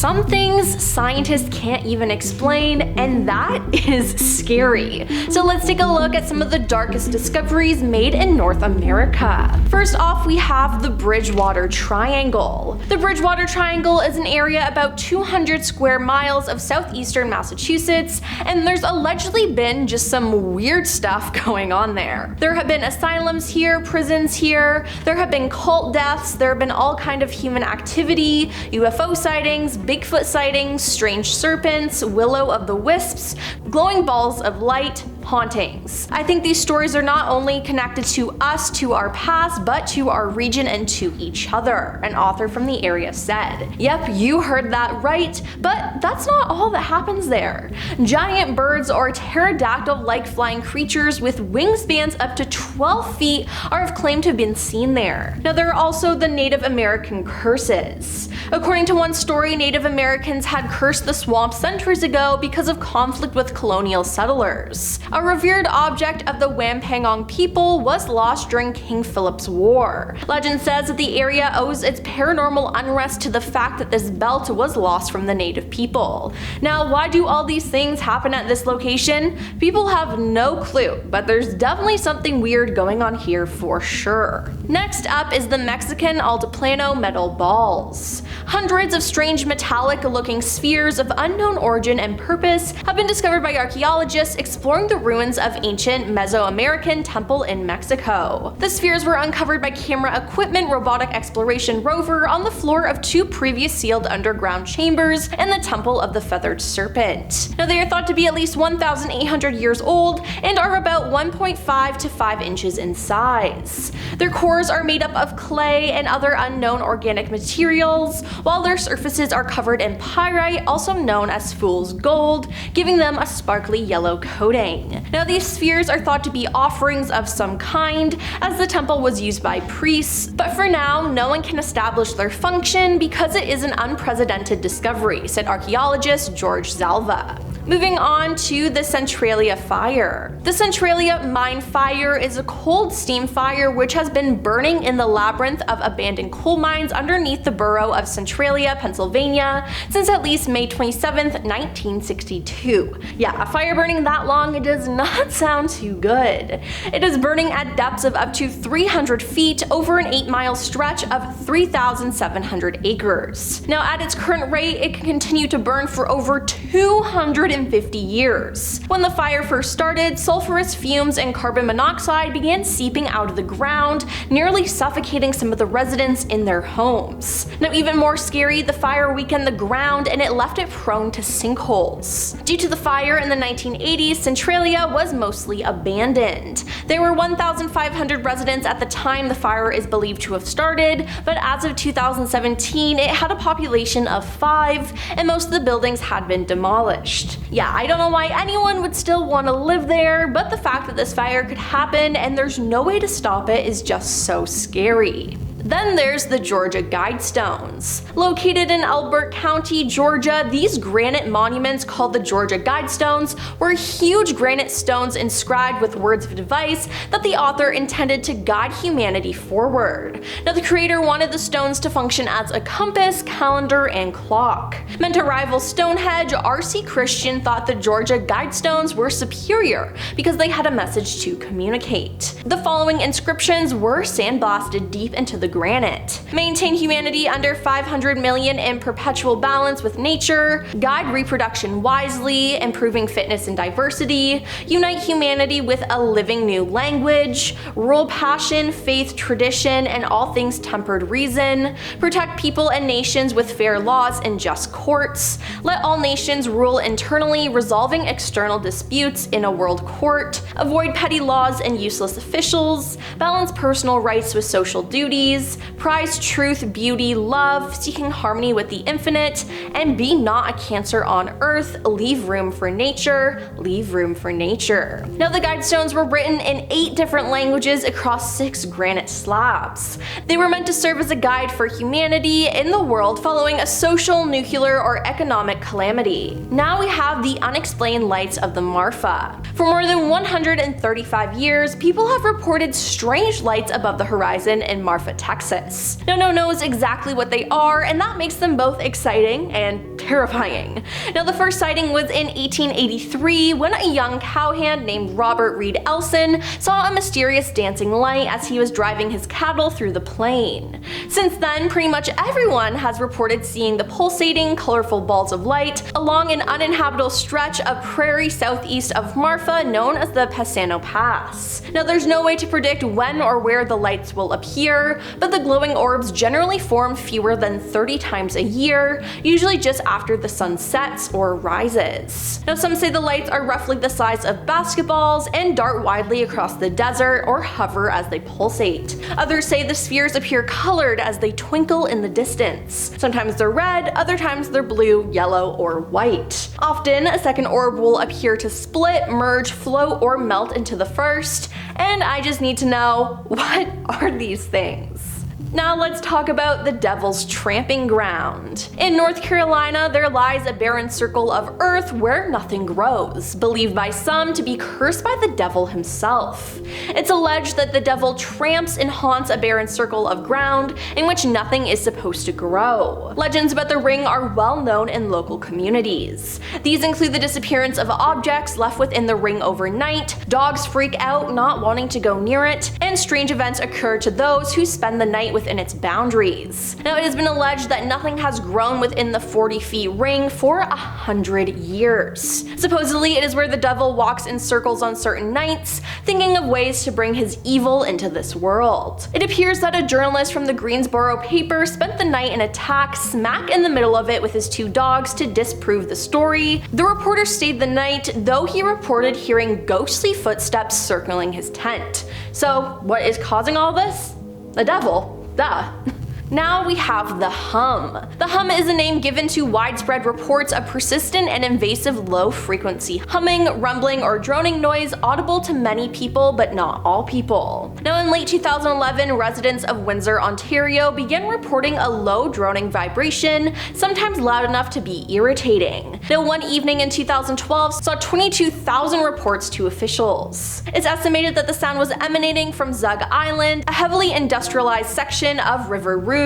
Some things scientists can't even explain, and that is scary. So let's take a look at some of the darkest discoveries made in North America. First off, we have the Bridgewater Triangle. The Bridgewater Triangle is an area about 200 square miles of southeastern Massachusetts, and there's allegedly been just some weird stuff going on there. There have been asylums here, prisons here, there have been cult deaths, there have been all kind of human activity, UFO sightings, Bigfoot sightings, strange serpents, will-o'-the-wisps, glowing balls of light, hauntings. I think these stories are not only connected to us, to our past, but to our region and to each other, an author from the area said. Yep, you heard that right, but that's not all that happens there. Giant birds or pterodactyl-like flying creatures with wingspans up to 12 feet are claimed to have been seen there. Now there are also the Native American curses. According to one story, Native Americans had cursed the swamp centuries ago because of conflict with colonial settlers. A revered object of the Wampanoag people was lost during King Philip's War. Legend says that the area owes its paranormal unrest to the fact that this belt was lost from the native people. Now, why do all these things happen at this location? People have no clue, but there's definitely something weird going on here for sure. Next up is the Mexican Altiplano metal balls. Hundreds of strange metallic-looking spheres of unknown origin and purpose have been discovered by archaeologists exploring the ruins of ancient Mesoamerican temple in Mexico. The spheres were uncovered by camera equipment robotic exploration rover on the floor of two previous sealed underground chambers in the Temple of the Feathered Serpent. Now they are thought to be at least 1,800 years old and are about 1.5 to 5 inches in size. Their cores are made up of clay and other unknown organic materials, while their surfaces are covered in pyrite, also known as fool's gold, giving them a sparkly yellow coating. Now these spheres are thought to be offerings of some kind, as the temple was used by priests, but for now no one can establish their function because it is an unprecedented discovery, said archaeologist George Zalva. Moving on to the Centralia Fire. The Centralia mine fire is a cold steam fire which has been burning in the labyrinth of abandoned coal mines underneath the borough of Centralia, Pennsylvania since at least May 27th, 1962. Yeah, a fire burning that long, it does not sound too good. It is burning at depths of up to 300 feet over an 8-mile stretch of 3,700 acres. Now at its current rate, it can continue to burn for over 250 years. When the fire first started, sulfurous fumes and carbon monoxide began seeping out of the ground, nearly suffocating some of the residents in their homes. Now even more scary, the fire weakened the ground and it left it prone to sinkholes. Due to the fire in the 1980s, Centralia was mostly abandoned. There were 1,500 residents at the time the fire is believed to have started, but as of 2017 it had a population of 5 and most of the buildings had been demolished. Yeah, I don't know why anyone would still want to live there, but the fact that this fire could happen and there's no way to stop it is just so scary. Then there's the Georgia Guidestones. Located in Elbert County, Georgia, these granite monuments called the Georgia Guidestones were huge granite stones inscribed with words of advice that the author intended to guide humanity forward. Now the creator wanted the stones to function as a compass, calendar, and clock. Meant to rival Stonehenge, R.C. Christian thought the Georgia Guidestones were superior because they had a message to communicate. The following inscriptions were sandblasted deep into the granite. Maintain humanity under 500 million in perpetual balance with nature, guide reproduction wisely, improving fitness and diversity, unite humanity with a living new language, rule passion, faith, tradition, and all things tempered reason, protect people and nations with fair laws and just courts, let all nations rule internally, resolving external disputes in a world court, avoid petty laws and useless officials, balance personal rights with social duties, prize truth, beauty, love, seeking harmony with the infinite, and be not a cancer on earth, leave room for nature, leave room for nature. Now the Guidestones were written in 8 different languages across 6 granite slabs. They were meant to serve as a guide for humanity in the world following a social, nuclear, or economic calamity. Now we have the unexplained lights of the Marfa. For more than 135 years, people have reported strange lights above the horizon in Marfa, Texas. No one knows exactly what they are, and that makes them both exciting and terrifying. Now, the first sighting was in 1883 when a young cowhand named Robert Reed Elson saw a mysterious dancing light as he was driving his cattle through the plain. Since then, pretty much everyone has reported seeing the pulsating, colorful balls of light along an uninhabitable stretch of prairie southeast of Marfa known as the Pasano Pass. Now, there's no way to predict when or where the lights will appear, but the glowing orbs generally form fewer than 30 times a year, usually just after the sun sets or rises. Now, some say the lights are roughly the size of basketballs and dart widely across the desert or hover as they pulsate. Others say the spheres appear colored as they twinkle in the distance. Sometimes they're red, other times they're blue, yellow, or white. Often, a second orb will appear to split, merge, float, or melt into the first, and I just need to know, what are these things? Now let's talk about the Devil's Tramping Ground. In North Carolina, there lies a barren circle of earth where nothing grows, believed by some to be cursed by the devil himself. It's alleged that the devil tramps and haunts a barren circle of ground in which nothing is supposed to grow. Legends about the ring are well known in local communities. These include the disappearance of objects left within the ring overnight, dogs freak out not wanting to go near it, and strange events occur to those who spend the night within its boundaries. Now, it has been alleged that nothing has grown within the 40 feet ring for 100 years. Supposedly, it is where the devil walks in circles on certain nights, thinking of ways to bring his evil into this world. It appears that a journalist from the Greensboro paper spent the night in a tack smack in the middle of it with his two dogs to disprove the story. The reporter stayed the night, though he reported hearing ghostly footsteps circling his tent. So, what is causing all this? The devil. Duh. Now we have the hum. The hum is a name given to widespread reports of persistent and invasive low-frequency humming, rumbling, or droning noise audible to many people but not all people. Now, in late 2011, residents of Windsor, Ontario began reporting a low droning vibration, sometimes loud enough to be irritating. Now, one evening in 2012 saw 22,000 reports to officials. It's estimated that the sound was emanating from Zug Island, a heavily industrialized section of River Rouge,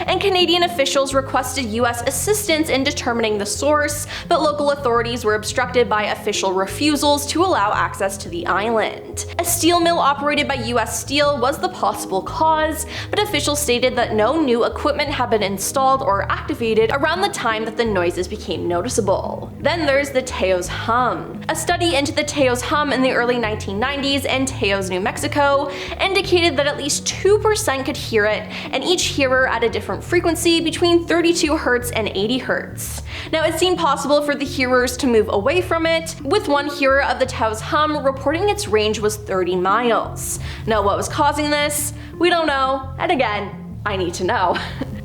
and Canadian officials requested US assistance in determining the source, but local authorities were obstructed by official refusals to allow access to the island. A steel mill operated by US Steel was the possible cause, but officials stated that no new equipment had been installed or activated around the time that the noises became noticeable. Then there's the Teos hum. A study into the Teos hum in the early 1990s in Teos, New Mexico indicated that at least 2% could hear it, and each hearer at a different frequency between 32 Hz and 80 Hz. Now, it seemed possible for the hearers to move away from it, with one hearer of the Teos hum reporting its range was 30 miles. Now, what was causing this? We don't know, and again, I need to know.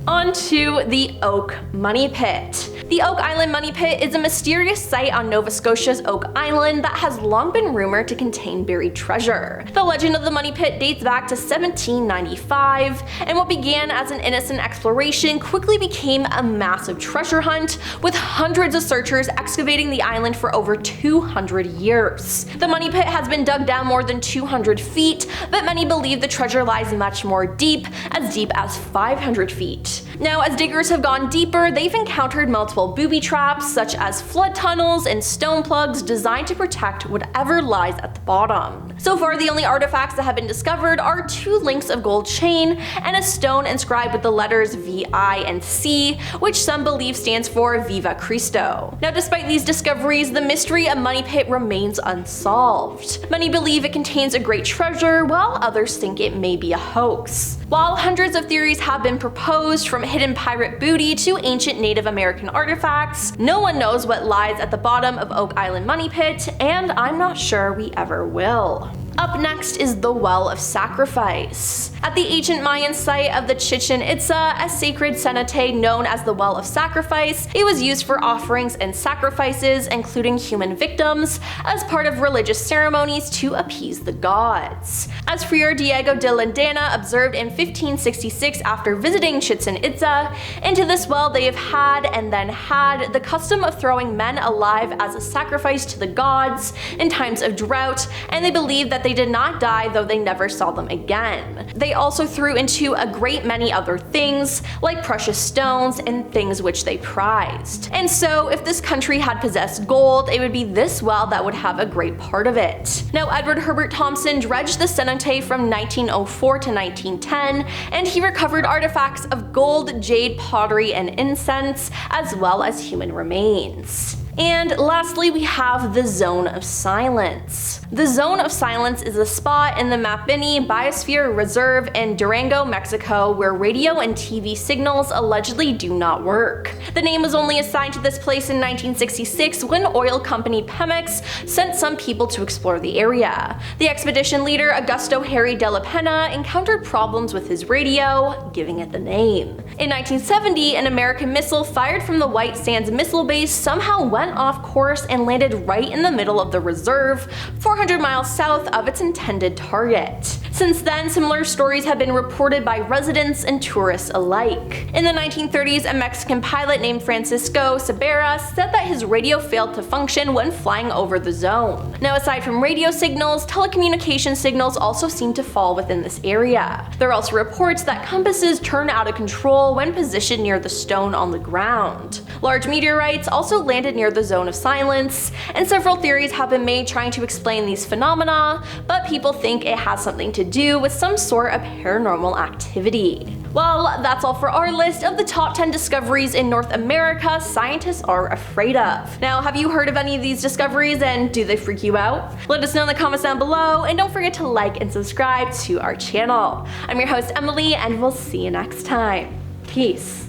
On to the Oak Money Pit. The Oak Island Money Pit is a mysterious site on Nova Scotia's Oak Island that has long been rumored to contain buried treasure. The legend of the Money Pit dates back to 1795, and what began as an innocent exploration quickly became a massive treasure hunt, with hundreds of searchers excavating the island for over 200 years. The Money Pit has been dug down more than 200 feet, but many believe the treasure lies much more deep as 500 feet. Now, as diggers have gone deeper, they've encountered multiple booby traps, such as flood tunnels and stone plugs designed to protect whatever lies at the bottom. So far, the only artifacts that have been discovered are 2 links of gold chain and a stone inscribed with the letters VI and C, which some believe stands for Viva Cristo. Now, despite these discoveries, the mystery of Money Pit remains unsolved. Many believe it contains a great treasure, while others think it may be a hoax. While hundreds of theories have been proposed, from hidden pirate booty to ancient Native American artifacts, no one knows what lies at the bottom of Oak Island Money Pit, and I'm not sure we ever will. Up next is the Well of Sacrifice. At the ancient Mayan site of the Chichen Itza, a sacred cenote known as the Well of Sacrifice, it was used for offerings and sacrifices, including human victims, as part of religious ceremonies to appease the gods. As Friar Diego de Lindana observed in 1566 after visiting Chichen Itza, into this well they have had and then had the custom of throwing men alive as a sacrifice to the gods in times of drought, and they believe that they did not die, though they never saw them again. They also threw into a great many other things, like precious stones and things which they prized. And so, if this country had possessed gold, it would be this well that would have a great part of it. Now, Edward Herbert Thompson dredged the cenote from 1904 to 1910, and he recovered artifacts of gold, jade, pottery, and incense, as well as human remains. And lastly, we have the Zone of Silence. The Zone of Silence is a spot in the Mapimi Biosphere Reserve in Durango, Mexico, where radio and TV signals allegedly do not work. The name was only assigned to this place in 1966 when oil company Pemex sent some people to explore the area. The expedition leader, Augusto Harry de la Pena, encountered problems with his radio, giving it the name. In 1970, an American missile fired from the White Sands Missile Base somehow went off course and landed right in the middle of the reserve, 400 miles south of its intended target. Since then, similar stories have been reported by residents and tourists alike. In the 1930s, a Mexican pilot named Francisco Sabera said that his radio failed to function when flying over the zone. Now, aside from radio signals, telecommunication signals also seem to fall within this area. There are also reports that compasses turn out of control when positioned near the stone on the ground. Large meteorites also landed near the Zone of Silence, and several theories have been made trying to explain these phenomena, but people think it has something to do with some sort of paranormal activity. Well, that's all for our list of the top 10 discoveries in North America scientists are afraid of. Now, have you heard of any of these discoveries, and do they freak you out? Let us know in the comments down below, and don't forget to like and subscribe to our channel. I'm your host, Emily, and we'll see you next time. Peace.